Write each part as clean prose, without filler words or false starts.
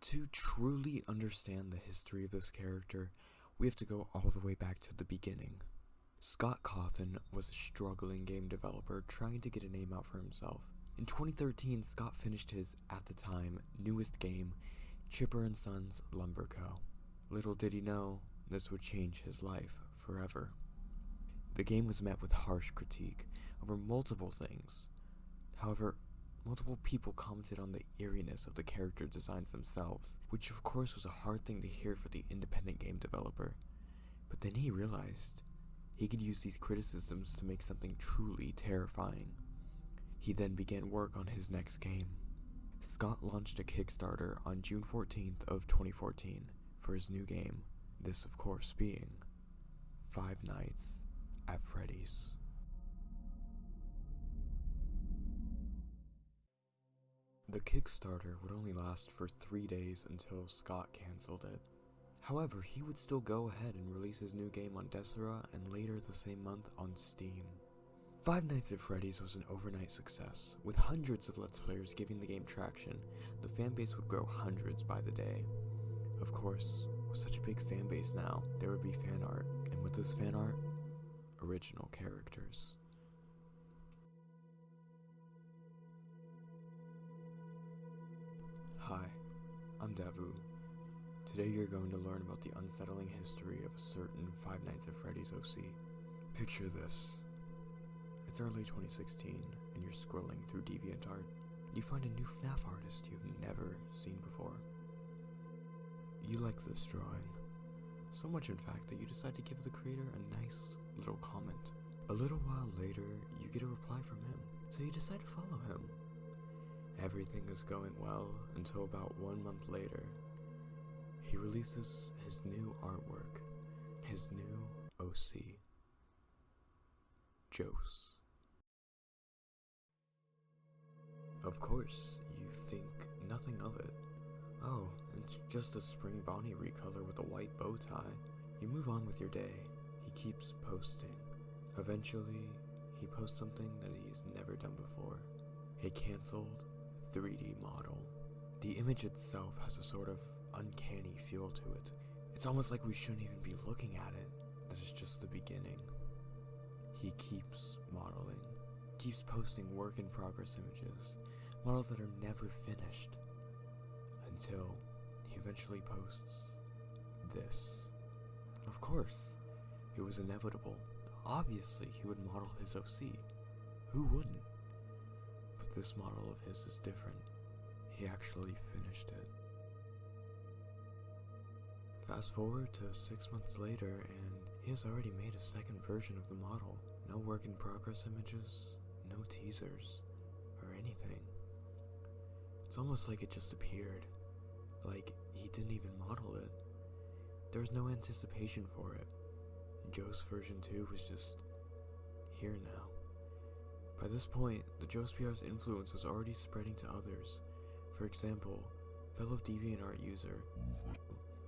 To truly understand the history of this character, we have to go all the way back to the beginning. Scott Cawthon was a struggling game developer trying to get a name out for himself. In 2013, Scott finished his, at the time, newest game, Chipper & Sons Lumber Co. Little did he know, this would change his life forever. The game was met with harsh critique over multiple things. However, multiple people commented on the eeriness of the character designs themselves, which of course was a hard thing to hear for the independent game developer. But then he realized he could use these criticisms to make something truly terrifying. He then began work on his next game. Scott launched a Kickstarter on June 14th of 2014 for his new game, this of course being Five Nights at Freddy's. The Kickstarter would only last for 3 days until Scott cancelled it. However, he would still go ahead and release his new game on Desera and later the same month on Steam. Five Nights at Freddy's was an overnight success. With hundreds of Let's Players giving the game traction, the fanbase would grow hundreds by the day. Of course, with such a big fanbase now, there would be fan art, and with this fan art, original characters. Hi, I'm Davoo. Today you're going to learn about the unsettling history of a certain Five Nights at Freddy's OC. Picture this. It's early 2016, and you're scrolling through DeviantArt, and you find a new FNaF artist you've never seen before. You like this drawing, so much in fact that you decide to give the creator a nice little comment. A little while later, you get a reply from him, so you decide to follow him. Everything is going well until about 1 month later, he releases his new artwork, his new OC, Jose. Of course, you think nothing of it. Oh, it's just a spring Bonnie recolor with a white bow tie. You move on with your day. He keeps posting. Eventually, he posts something that he's never done before. A cancelled 3D model. The image itself has a sort of uncanny feel to it. It's almost like we shouldn't even be looking at it, that it's just the beginning. He keeps modeling, keeps posting work in progress images, models that are never finished, until he eventually posts this. Of course, it was inevitable. Obviously, he would model his OC. Who wouldn't? But this model of his is different. He actually finished it. Fast forward to 6 months later, and he has already made a second version of the model. No work in progress images, no teasers, or anything. It's almost like it just appeared. Like he didn't even model it. There was no anticipation for it. Jose version 2 was just here now. By this point, the jocebbr's influence was already spreading to others. For example, fellow DeviantArt user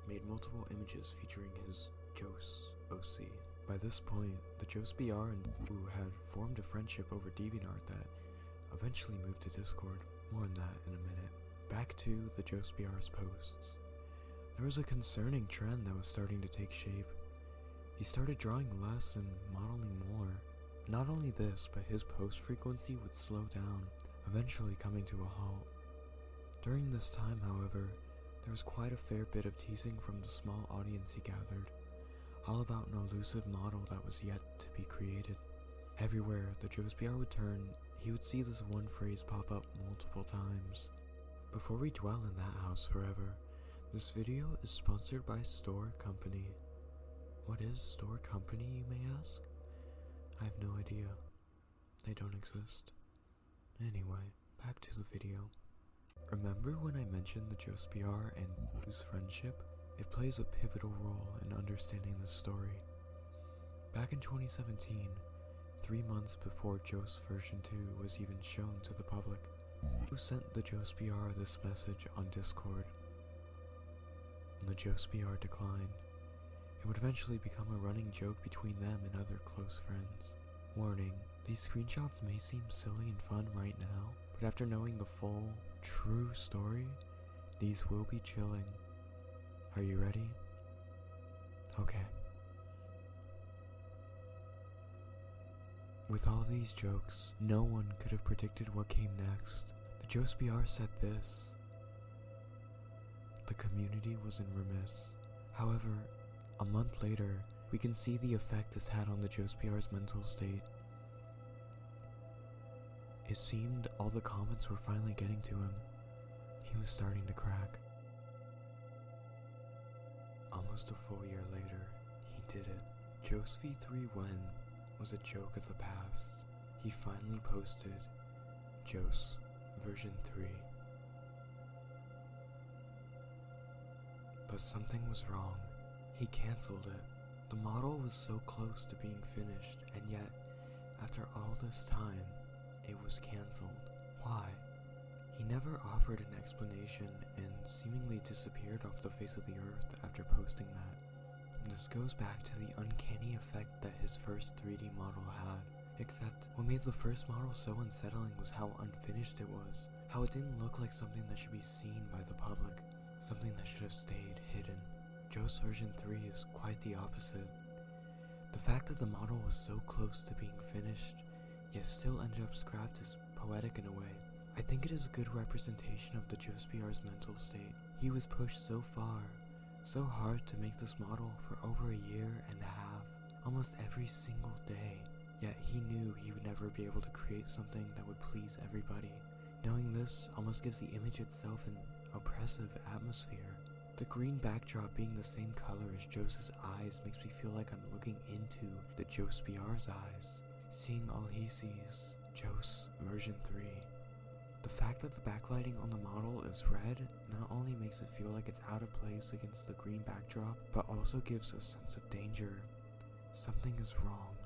made multiple images featuring his Jose OC. By this point, the jocebr and Davoo had formed a friendship over DeviantArt that eventually moved to Discord. More on that in a minute. Back to the jocebbr's posts. There was a concerning trend that was starting to take shape. He started drawing less and modeling more. Not only this, but his post frequency would slow down, eventually coming to a halt. During this time, however, there was quite a fair bit of teasing from the small audience he gathered, all about an elusive model that was yet to be created. Everywhere the jocebr would turn, he would see this one phrase pop up multiple times. Before we dwell in that house forever, this video is sponsored by Store Company. What is Store Company, you may ask? I have no idea. They don't exist. Anyway, back to the video. Remember when I mentioned the jocebr and Davoo's friendship? It plays a pivotal role in understanding this story. Back in 2017, 3 months before Jose version 2 was even shown to the public, Davoo sent the jocebr this message on Discord. The jocebr declined. It would eventually become a running joke between them and other close friends. Warning, these screenshots may seem silly and fun right now, but after knowing the full, true story, These will be chilling. Are you ready? Okay. With all these jokes, no one could have predicted what came next. The thejocebr said this: the community was in remiss. However, a month later, we can see the effect this had on the thejocebrs mental state. It seemed all the comments were finally getting to him. He was starting to crack. Almost a full year later, he did it. Joseph 3 When was a joke of the past. He finally posted Jose version 3. But something was wrong. He cancelled it. The model was so close to being finished, and yet, after all this time, it was cancelled. Why? He never offered an explanation and seemingly disappeared off the face of the earth after posting that. This goes back to the uncanny effect that his first 3D model had. Except, what made the first model so unsettling was how unfinished it was. How it didn't look like something that should be seen by the public. Something that should have stayed hidden. Jose version 3 is quite the opposite. The fact that the model was so close to being finished, yet still ended up scrapped, is poetic in a way. I think it is a good representation of the thejocebrs mental state. He was pushed so far, so hard to make this model for over a year and a half, almost every single day. Yet he knew he would never be able to create something that would please everybody. Knowing this almost gives the image itself an oppressive atmosphere. The green backdrop being the same color as Jose's eyes makes me feel like I'm looking into the thejocebrs eyes, seeing all he sees, Jose version 3. The fact that the backlighting on the model is red not only makes it feel like it's out of place against the green backdrop, but also gives a sense of danger. Something is wrong.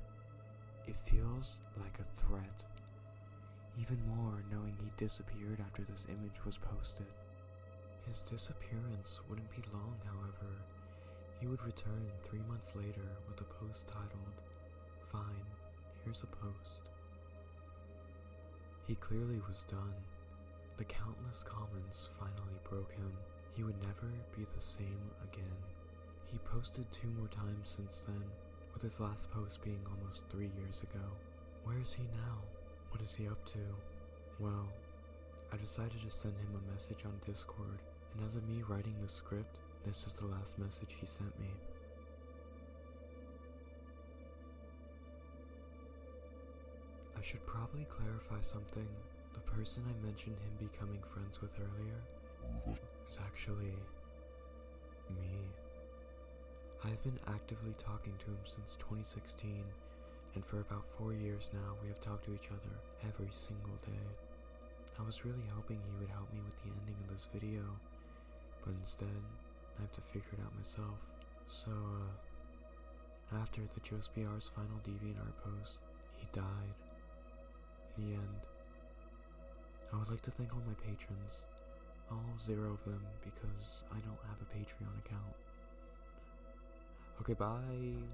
It feels like a threat. Even more knowing he disappeared after this image was posted. His disappearance wouldn't be long, however. He would return 3 months later with a post titled, "Fine, here's a post." He clearly was done. The countless comments finally broke him. He would never be the same again. He posted 2 more times since then, with his last post being almost 3 years ago. Where is he now? What is he up to? Well, I decided to send him a message on Discord, and as of me writing the script, this is the last message he sent me. I should probably clarify something. The person I mentioned him becoming friends with earlier is actually me. I've been actively talking to him since 2016, and for about 4 years now we have talked to each other every single day. I was really hoping he would help me with the ending of this video, but instead, I have to figure it out myself. So, after the thejocebrs final DeviantArt post, he died. The end. I would like to thank all my patrons, all 0 of them, because I don't have a Patreon account. Okay, bye!